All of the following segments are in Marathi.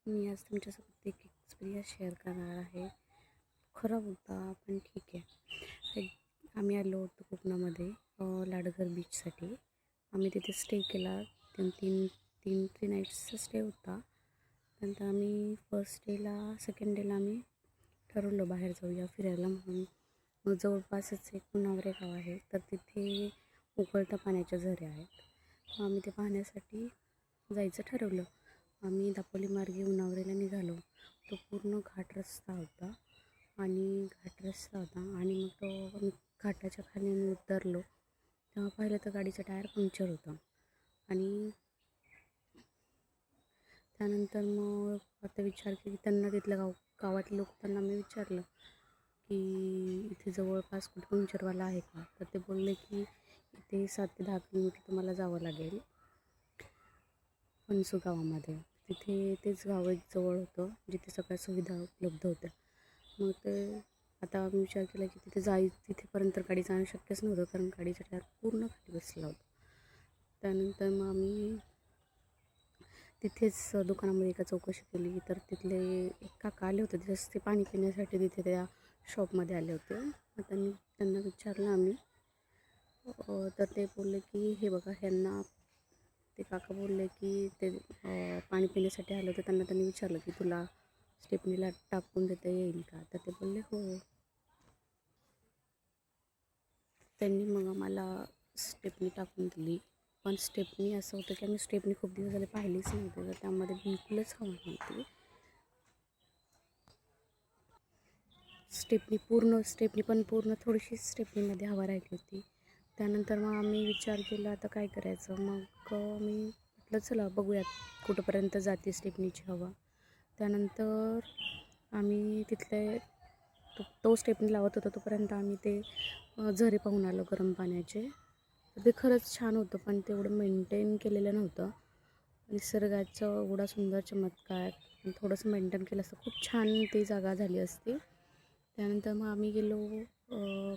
मी आज तुमच्यासोबत एक एक्सपिरियन्स शेअर करणार आहे. खराब होता पण ठीक आहे. आम्ही आलो होतो कोकणामध्ये लाडघर बीचसाठी. आम्ही तिथे स्टे केला. 3 नाईट्सचा स्टे होता. नंतर आम्ही फर्स्ट डेला सेकंड डेला आम्ही ठरवलं बाहेर जाऊया फिरायला म्हणून. मग जवळपासच एक पुनावरे गाव आहे, तर तिथे उकळत्या पाण्याच्या झरे आहेत. मग आम्ही ते पाहण्यासाठी जायचं ठरवलं. आम्ही दापोली मार्गे उन्हावरेला निघालो. तो पूर्ण घाट रस्ता होता आणि मग तो आम्ही घाटाच्या खाली उतरलो तेव्हा पाहिलं तर गाडीचा टायर पंक्चर होता. आणि त्यानंतर मग आता विचार की त्यांना तिथल्या गावातले लोक, त्यांना मी विचारलं की इथे जवळपास कुठे पंक्चरवाला आहे का. तर ते बोलले की इथे 7 ते 10 किलोमीटर तुम्हाला जावं लागेल फणसू गावामध्ये. तिथे तेच गाव एक जवळ होतं जिथे सगळ्या सुविधा उपलब्ध होत्या. मग ते आता आम्ही विचार केला की तिथेपर्यंत गाडी जाणं शक्यच नव्हतं, कारण गाडीचा टायर पूर्ण खाली बसला होता. त्यानंतर मग आम्ही तिथेच दुकानामध्ये एका चौकशी केली, तर तिथले एक काका आले होते. तिथेच ते पाणी पिण्यासाठी तिथे त्या शॉपमध्ये आले होते. मग त्यांना विचारलं आम्ही. तर ते बोलले की हे बघा, ते काका बोलले की ते पाणी पिण्यासाठी आलं होतं. त्यांनी विचारलं की तुला स्टेपनीला टाकून देता येईल का. तर ते बोलले हो. त्यांनी मग आम्हाला स्टेपनी टाकून दिली. पण स्टेपनी असं होतं की आम्ही स्टेपनी खूप दिवस झाले पाहिलीच नव्हती, तर त्यामध्ये बिलकुलच हवा नव्हती. स्टेपनी पण पूर्ण थोडीशी स्टेपनीमध्ये हवा राहिली होती. त्यानंतर मग आम्ही विचार केला आता काय करायचं. मग मी म्हटलं चला बघूयात कुठंपर्यंत जाते स्टेपनीची हवा. त्यानंतर आम्ही तिथले तो स्टेपनी लावत होता तोपर्यंत आम्ही ते झरे पाहून आलो गरम पाण्याचे. तर ते खरंच छान होतं, पण तेवढं मेंटेन केलेलं नव्हतं. निसर्गाचं एवढा सुंदर चमत्कार थोडंसं मेंटेन केलं असतं खूप छान ती जागा झाली असती. त्यानंतर मग आम्ही गेलो.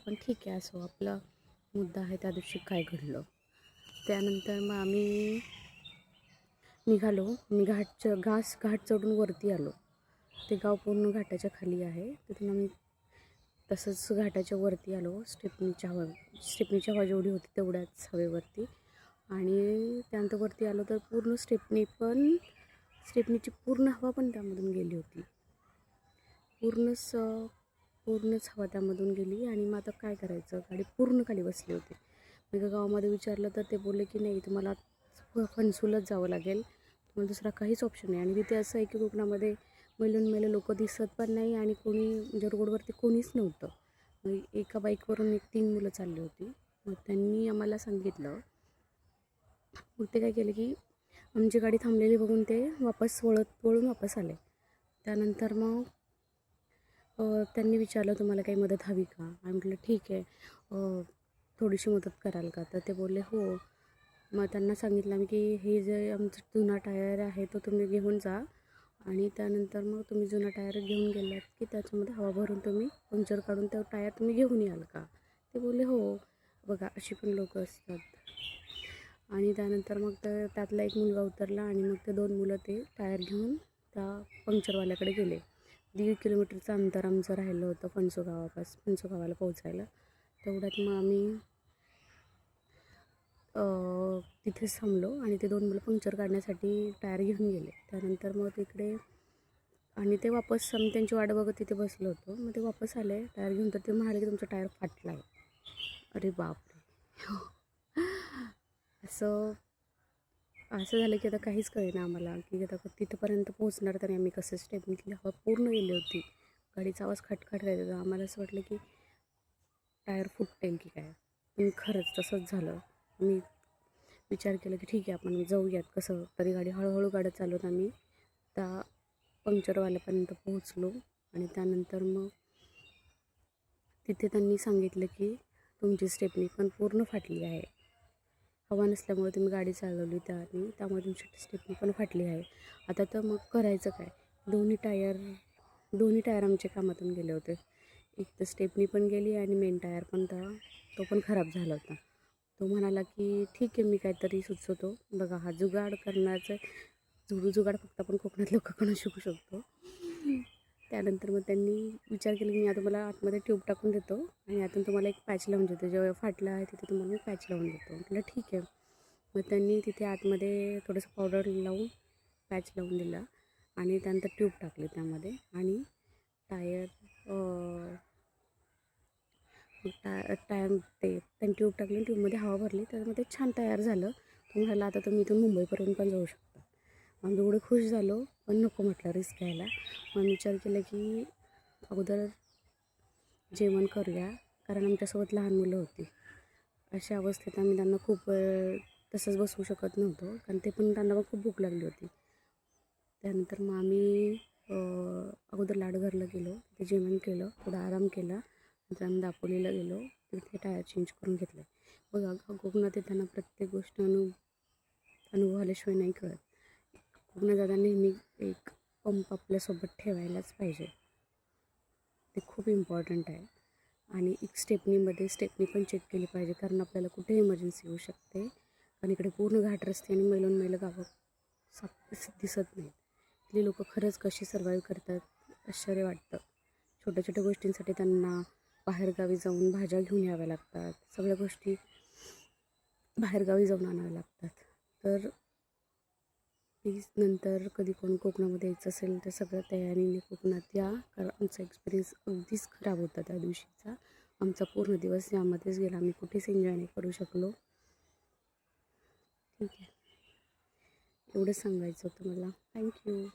पण ठीक आहे, असो आपला मुद्दा आहे त्या दिवशी काय घडलं. त्यानंतर मग आम्ही निघालो. मी घाट चढून वरती आलो. ते गाव पूर्ण घाटाच्या खाली आहे. तिथून आम्ही तसंच घाटाच्या वरती आलो. स्टेपनीच्या हवा जेवढी होती तेवढ्याच हवेवरती. आणि त्यानंतर वरती आलो तर स्टेपनीची पूर्ण हवा पण त्यामधून गेली होती. पूर्णच हवा त्यामधून गेली. आणि मग आता काय करायचं, गाडी पूर्ण खाली बसली होती. मी एका गावामध्ये विचारलं तर ते बोलले की नाही, तुम्हाला फणसूलाच जावं लागेल, तुम्हाला दुसरा काहीच ऑप्शन नाही. आणि तिथे असं आहे की कोकणामध्ये मेले लोक दिसत पण नाही आणि कोणी म्हणजे रोडवरती कोणीच नव्हतं. मग एका बाईकवरून 3 मुलं चालली होती. मग त्यांनी आम्हाला सांगितलं. मग ते काय केलं की आमची गाडी थांबलेली बघून ते वळून वापस आले. त्यानंतर मग त्यांनी विचारलं तुम्हाला काही मदत हवी का. आम्ही म्हटलं ठीक आहे, थोडीशी मदत कराल का. तर ते बोलले हो. मग त्यांना सांगितलं आम्ही की हे जे आमचा जुना टायर आहे तो तुम्ही घेऊन जा, आणि त्यानंतर मग तुम्ही जुना टायर घेऊन गेलात की त्याच्यामध्ये हवा भरून तुम्ही पंक्चर काढून तो टायर तुम्ही घेऊन याल का. ते बोलले हो. बघा अशी पण लोक असतात. आणि त्यानंतर मग त्यातला एक मुलगा उतरला आणि मग ते 2 मुलं ते टायर घेऊन त्या पंक्चरवाल्याकडे गेले. 1.5 किलोमीटरचं अंतर आमचं राहिलं होतं फणसू गावाला पोहोचायला. तेवढ्यात मग आम्ही तिथेच थांबलो आणि ते 2 मुलं पंक्चर काढण्यासाठी टायर घेऊन गेले. त्यानंतर मग तिकडे आणि ते वापस आम्ही त्यांची वाट बघत तिथे बसलो होतो. मग ते वापस आले टायर घेऊन, तर ते म्हणाले की तुमचा टायर फाटला आहे. अरे बापरे. असं झालं की आता काहीच कळेना आम्हाला की आता तिथंपर्यंत पोहोचणार तरी आम्ही कसं. स्टेपनीतली हवा पूर्ण गेली होती. गाडीचा आवाज खटखट राहायचा होता. आम्हाला असं वाटलं की टायर फुटेल की काय. पण खरंच तसंच झालं. मी विचार केला की ठीक आहे आपण जाऊयात कसं तरी. गाडी हळूहळू गाडीत चालवत आम्ही त्या पंक्चरवाल्यापर्यंत पोहोचलो. आणि त्यानंतर मग तिथे त्यांनी सांगितलं की तुमची स्टेपनी पण पूर्ण फाटली आहे. हवा नसल्यामुळे तुम्ही गाडी चालवली त्यामुळे तुमची स्टेपनी पण फाटली आहे. आता तर मग करायचं काय. दोन्ही टायर आमचे कामातून गेले होते. एक तर स्टेपनी पण गेली आणि मेन टायर पण तो पण खराब झाला होता. तो म्हणाला की ठीक आहे, मी काहीतरी सुचवतो. बघा हा जुगाड फक्त आपण कोकणात लोकांकडून शिकू शकतो. त्यानंतर मग त्यांनी विचार केला की मी आता मला आतमध्ये ट्यूब टाकून देतो आणि आतून तुम्हाला एक पॅच लावून देतो, जेव्हा फाटला आहे तिथे तुम्हाला मी पॅच लावून देतो. म्हटलं ठीक आहे. मग त्यांनी तिथे आतमध्ये थोडंसं पावडर लावून पॅच लावून दिला आणि त्यानंतर ट्यूब टाकली त्यामध्ये आणि टायर टायर ते त्यांनी ट्यूब टाकली, ट्यूबमध्ये हवा भरली, त्यामध्ये छान तयार झालं. तो म्हणाला आता तुम्ही इथून मुंबईपर्यंत पण जाऊ शकता. आम्ही एवढे खुश झालो, पण नको म्हटलं रिस्क घ्यायला. मग विचार केला की अगोदर जेवण करूया, कारण आमच्यासोबत लहान मुलं होती. अशा अवस्थेत आम्ही त्यांना खूप वेळ तसंच बसवू शकत नव्हतो, कारण त्यांना पण खूप भूक लागली होती. त्यानंतर मग आम्ही अगोदर लाडघरला गेलो, तिथे जेवण केलं, थोडा आराम केला. नंतर आम्ही दापोलीला गेलो, तिथे टायर चेंज करून घेतले. बघा कोकणात येताना प्रत्येक गोष्ट अनुभव आल्याशिवाय नाही कळत. कोकणात जाताना नेहमी एक पंप आपल्यासोबत ठेवायलाच पाहिजे, ते खूप इम्पॉर्टंट आहे. आणि एक स्टेपनी पण चेक केली पाहिजे, कारण आपल्याला कुठे इमर्जन्सी येऊ शकते. कारण इकडे पूर्ण घाट रस्ते आणि मैल गावं दिसत नाहीत. इथली लोकं खरंच कशी सर्वाईव्ह करतात आश्चर्य वाटतं. छोट्या छोट्या गोष्टींसाठी त्यांना बाहेरगावी जाऊन भाज्या घेऊन याव्या लागतात, सगळ्या गोष्टी बाहेरगावी जाऊन आणाव्या लागतात. तर प्लीज नंतर कधी कोण कोकणामध्ये यायचं असेल तर सगळं तयारीने कोकणात या, कारण आमचा एक्सपिरियन्स अगदीच खराब होता त्या दिवशीचा. आमचा पूर्ण दिवस यामध्येच गेला, आम्ही कुठेच एन्जॉय नाही करू शकलो. ठीक आहे, एवढंच सांगायचं होतं मला. थँक्यू.